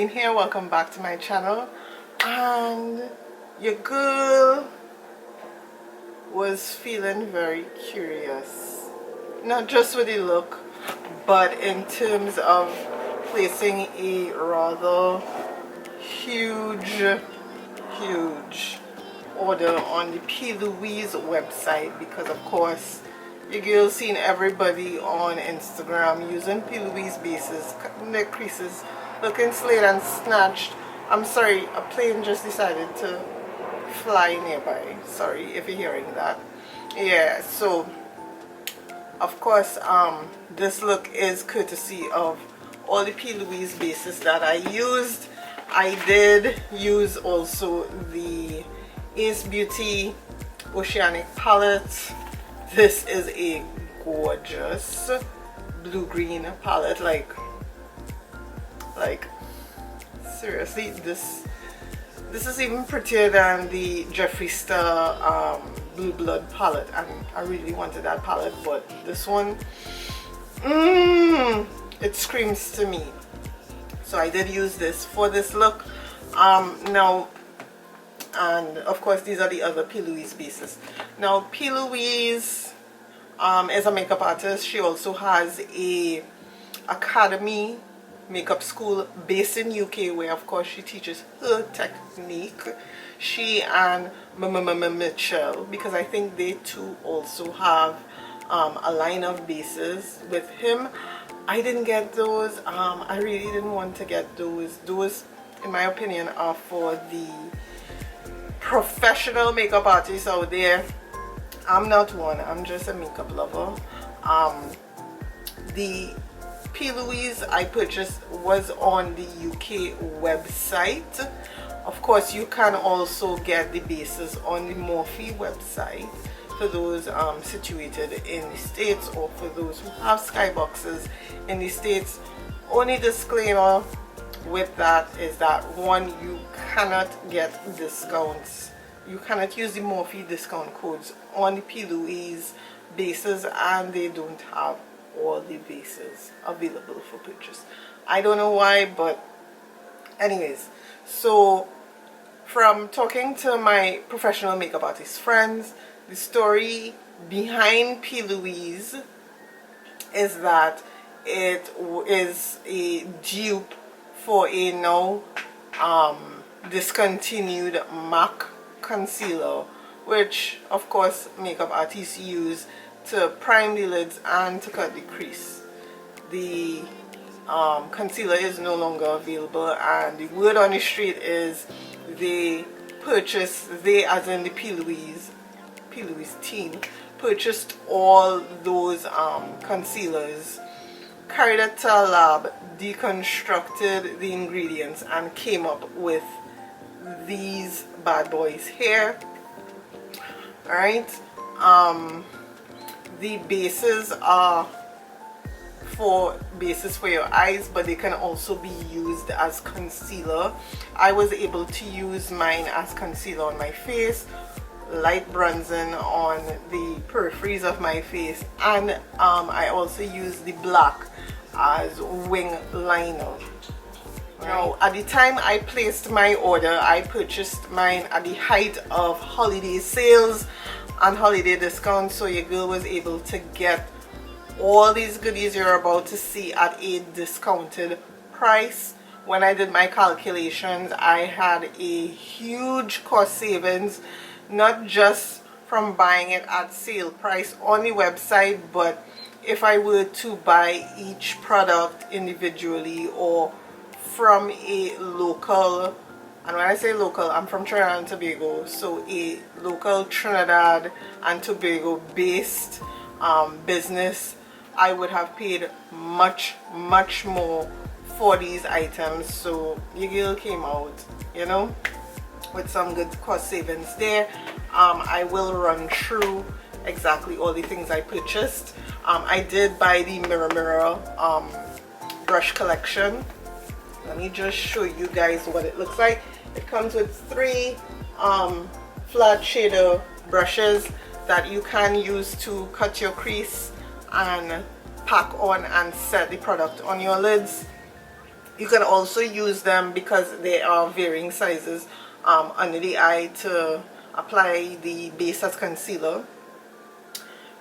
Darlene here. Welcome back to my channel. And your girl was feeling very curious, not just with the look, but in terms of placing a rather huge order on the P.Louise website, because of course your girl's seen everybody on Instagram using P.Louise Bases, cutting their creases, looking slayed and snatched. I'm sorry, a plane just decided to fly nearby. Sorry if you're hearing that. Yeah, so of course this look is courtesy of all the P.Louise bases that I used. I did use also the Ace Beauty Oceanic palette. This is a gorgeous blue-green palette. Like seriously, this is even prettier than the Jeffree Star Blue Blood palette, and I really wanted that palette, but this one, it screams to me. So I did use this for this look. Now, and of course these are the other P.Louise bases. Now P.Louise is a makeup artist. She also has a academy makeup school based in UK, where of course she teaches her technique. She and Mitchell, because I think they too also have a line of bases with him. I didn't get those. I really didn't want to get those. Those, in my opinion, are for the professional makeup artists out there. I'm not one. I'm just a makeup lover. The P.Louise I purchased was on the UK website. Of course, you can also get the bases on the Morphe website for those situated in the States, or for those who have skyboxes in the States. Only disclaimer with that is that, one, you cannot get discounts. You cannot use the Morphe discount codes on the P.Louise bases, and they don't have all the bases available for purchase. I don't know why, but anyways, so from talking to my professional makeup artist friends, the story behind P.Louise is that it is a dupe for a now discontinued MAC concealer, which of course makeup artists use to prime the lids and to cut the crease. The concealer is no longer available, and the word on the street is they as in the P.Louise team, purchased all those concealers, carried it to a lab, deconstructed the ingredients, and came up with these bad boys here. Alright, the bases are bases for your eyes, but they can also be used as concealer. I was able to use mine as concealer on my face, light bronzing on the peripheries of my face, and I also used the black as wing liner. Now, at the time I placed my order, I purchased mine at the height of holiday sales and holiday discounts, so your girl was able to get all these goodies you're about to see at a discounted price. When I did my calculations, I had a huge cost savings, not just from buying it at sale price on the website, but if I were to buy each product individually or from a local, and when I say local, I'm from Trinidad and Tobago, so a local Trinidad and Tobago based business, I would have paid much more for these items. So your girl came out, you know, with some good cost savings there. I will run through exactly all the things I purchased. I did buy the Mirror brush collection. Let me just show you guys what it looks like. It comes with 3 flat shader brushes that you can use to cut your crease and pack on and set the product on your lids. You can also use them because they are varying sizes under the eye to apply the base as concealer.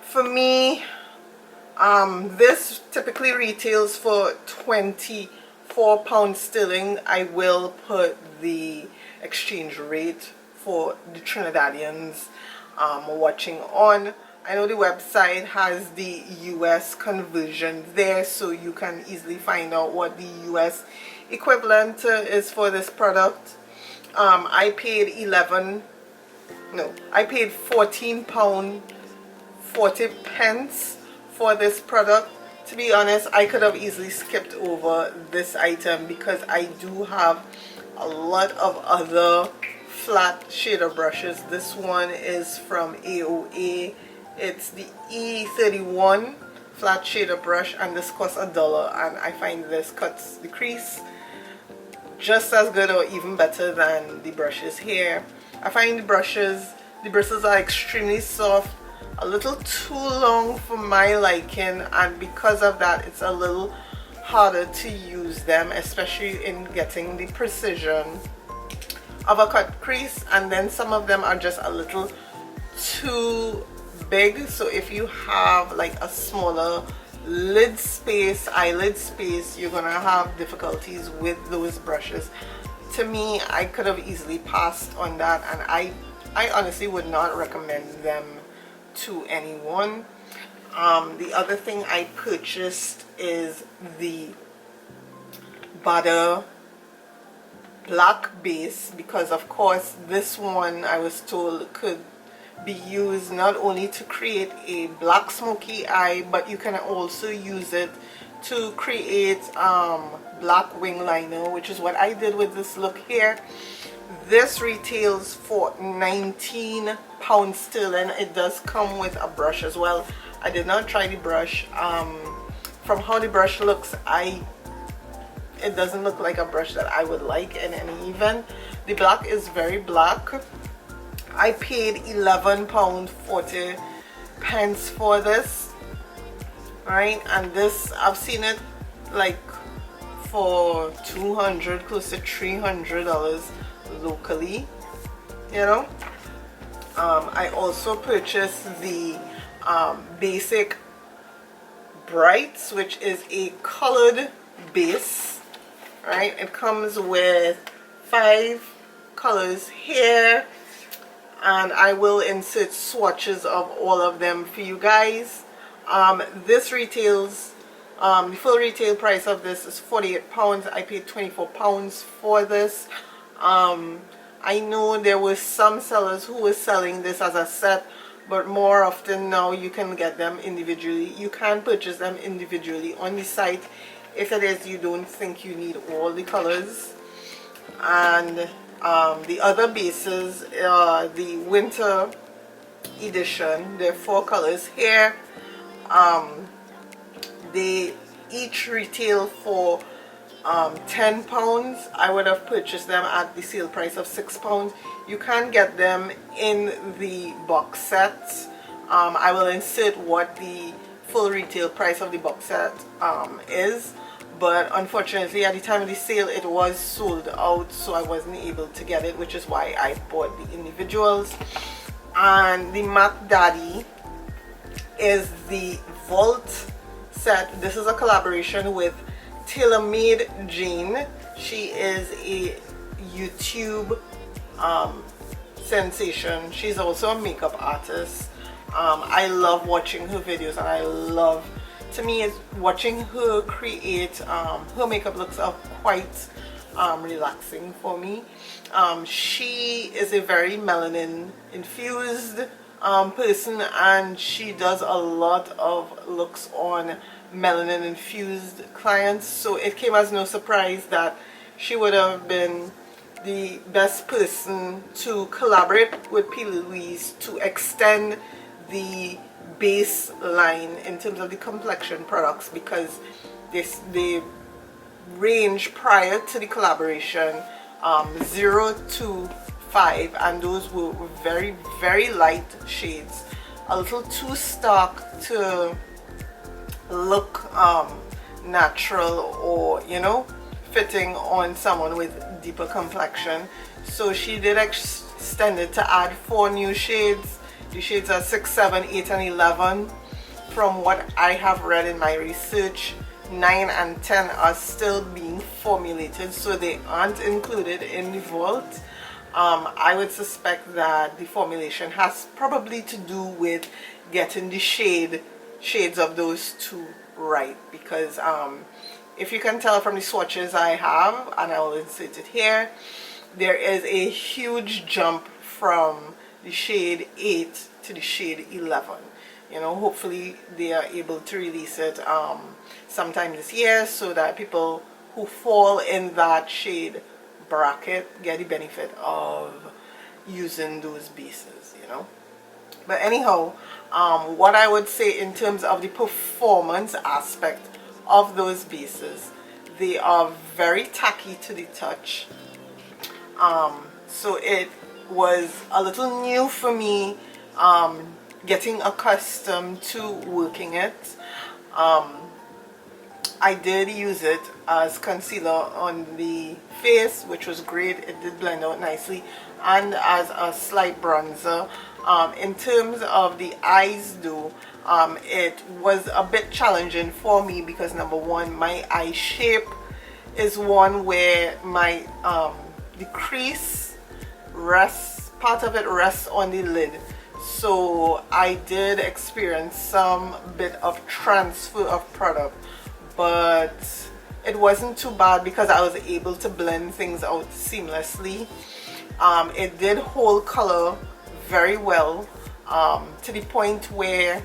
For me, this typically retails for £24 sterling. I will put the exchange rate for the Trinidadians watching on. I know the website has the US conversion there, so you can easily find out what the US equivalent is for this product. I paid £14.40 for this product. To be honest, I could have easily skipped over this item because I do have a lot of other flat shader brushes. This one is from AOA. It's the E31 flat shader brush, and this costs $1, and I find this cuts the crease just as good or even better than the brushes here. I find the bristles are extremely soft, a little too long for my liking, and because of that it's a little harder to use them, especially in getting the precision of a cut crease. And then some of them are just a little too big, so if you have like a smaller eyelid space, you're gonna have difficulties with those brushes. To me, I could have easily passed on that, and I honestly would not recommend them to anyone. The other thing I purchased is the Badda Black Base, because of course this one I was told could be used not only to create a black smoky eye, but you can also use it to create black wing liner, which is what I did with this look here. This retails for £19 sterling. It does come with a brush as well. I did not try the brush. From how the brush looks, it doesn't look like a brush that I would like in any event. The black is very black. I paid £11.40 for this, right? And this, I've seen it like for $200, close to $300 locally, you know. I also purchased the Basic Brights, which is a colored base, right? It comes with 5 colors here, and I will insert swatches of all of them for you guys. This retails, the full retail price of this is £48. I paid £24 for this. I know there were some sellers who were selling this as a set, but more often now you can get them individually. You can purchase them individually on the site if it is you don't think you need all the colors. And the other bases, the winter edition, there are 4 colors here. They each retail for £10. I would have purchased them at the sale price of £6. You can get them in the box set. I will insert what the full retail price of the box set is, but unfortunately at the time of the sale it was sold out, so I wasn't able to get it, which is why I bought the individuals. And the Mac Daddy is the Vault set. This is a collaboration with TaylorMadeJane. She is a YouTube sensation. She's also a makeup artist. I love watching her videos, and I love, to me, it's watching her create her makeup looks are quite relaxing for me. She is a very melanin infused person, and she does a lot of looks on melanin infused clients, so it came as no surprise that she would have been the best person to collaborate with P.Louise to extend the base line in terms of the complexion products, because they range prior to the collaboration 0 to 5, and those were very, very light shades, a little too stark to look natural or, you know, fitting on someone with deeper complexion. So she did extend it to add 4 new shades. The shades are 6, 7, 8 and 11. From what I have read in my research, 9 and 10 are still being formulated, so they aren't included in the vault. I would suspect that the formulation has probably to do with getting the shades of those two right, because if you can tell from the swatches I have, and I will insert it here, there is a huge jump from the shade 8 to the shade 11. You know, hopefully they are able to release it sometime this year, so that people who fall in that shade bracket get the benefit of using those bases, you know. But anyhow, what I would say in terms of the performance aspect of those bases, they are very tacky to the touch. So it was a little new for me getting accustomed to working it. I did use it as concealer on the face, which was great. It did blend out nicely, and as a slight bronzer. In terms of the eyes though, it was a bit challenging for me because number one, my eye shape is one where my the crease rests, part of it rests on the lid. So I did experience some bit of transfer of product, but it wasn't too bad because I was able to blend things out seamlessly. It did hold color very well, to the point where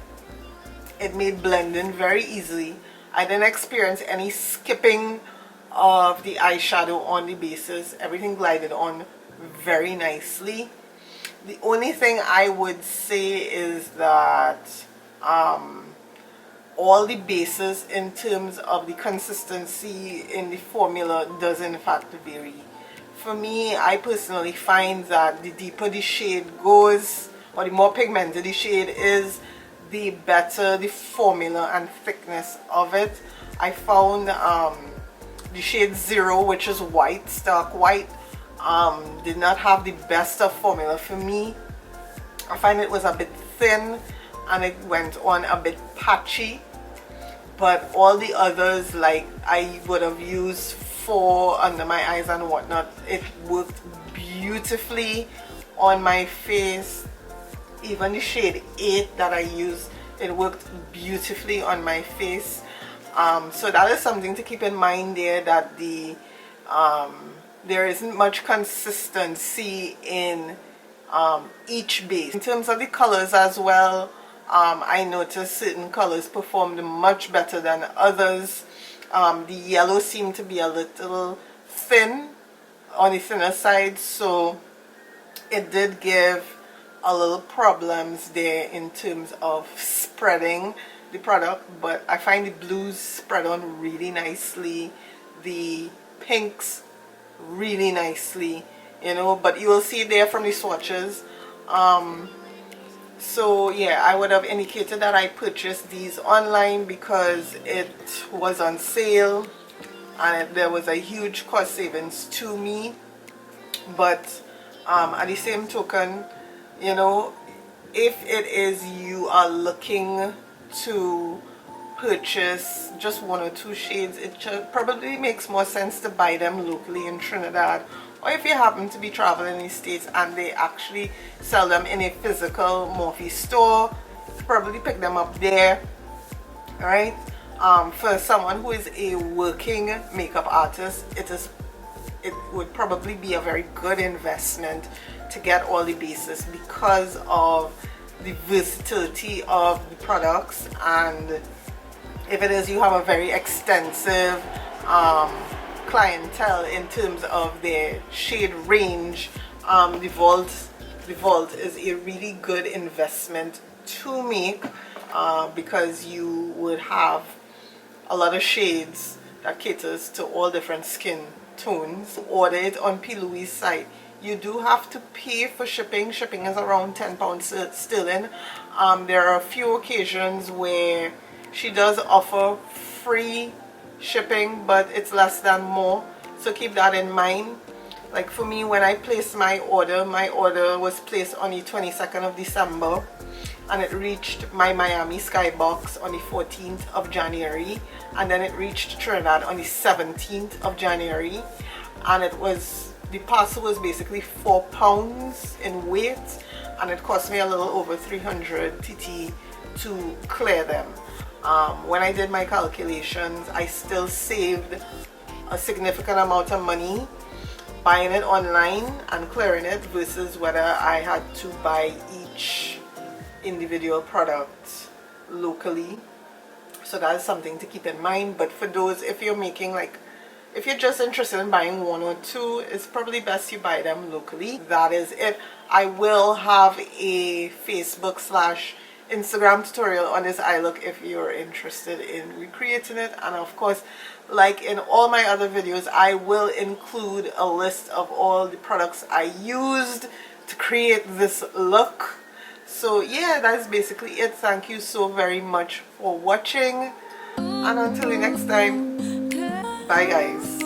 it made blending very easily. I didn't experience any skipping of the eyeshadow on the bases. Everything glided on very nicely. The only thing I would say is that all the bases in terms of the consistency in the formula does in fact vary. For me, I personally find that the deeper the shade goes, or the more pigmented the shade is, the better the formula and thickness of it. I found the shade 0, which is white, stark white, did not have the best of formula for me. I find it was a bit thin and it went on a bit patchy, but all the others, like I would have used for under my eyes and whatnot, it worked beautifully on my face. Even the shade 8 that I used, it worked beautifully on my face. So that is something to keep in mind there, that there isn't much consistency in each base. In terms of the colors as well, I noticed certain colors performed much better than others. The yellow seemed to be a little thin, on the thinner side, so it did give a little problems there in terms of spreading the product. But I find the blues spread on really nicely, the pinks really nicely, you know, but you will see there from the swatches. So yeah, I would have indicated that I purchased these online because it was on sale and there was a huge cost savings to me. But at the same token, you know, if it is you are looking to purchase just 1 or 2 shades, it probably makes more sense to buy them locally in Trinidad, or if you happen to be traveling in the States and they actually sell them in a physical Morphe store, probably pick them up there. Alright, for someone who is a working makeup artist, it would probably be a very good investment to get all the bases because of the versatility of the products. And if it is you have a very extensive clientele in terms of their shade range, the Vault is a really good investment to make, because you would have a lot of shades that caters to all different skin tones. Order it on P.Louise site. You do have to pay for shipping. Shipping is around £10 sterling. There are a few occasions where she does offer free shipping, but it's less than more. so keep that in mind. Like for me, when I placed my order was placed on the 22nd of December, and it reached my Miami skybox on the 14th of January, and then it reached Trinidad on the 17th of January, and the parcel was basically 4 pounds in weight, and it cost me a little over 300 TT to clear them. When I did my calculations, I still saved a significant amount of money buying it online and clearing it versus whether I had to buy each individual product locally. So that is something to keep in mind. But for those, if you're making if you're just interested in buying 1 or 2, it's probably best you buy them locally. That is it. I will have a Facebook/Instagram tutorial on this eye look if you're interested in recreating it. And of course, like in all my other videos, I will include a list of all the products I used to create this look. So yeah, that's basically it. Thank you so very much for watching, and until the next time, bye guys.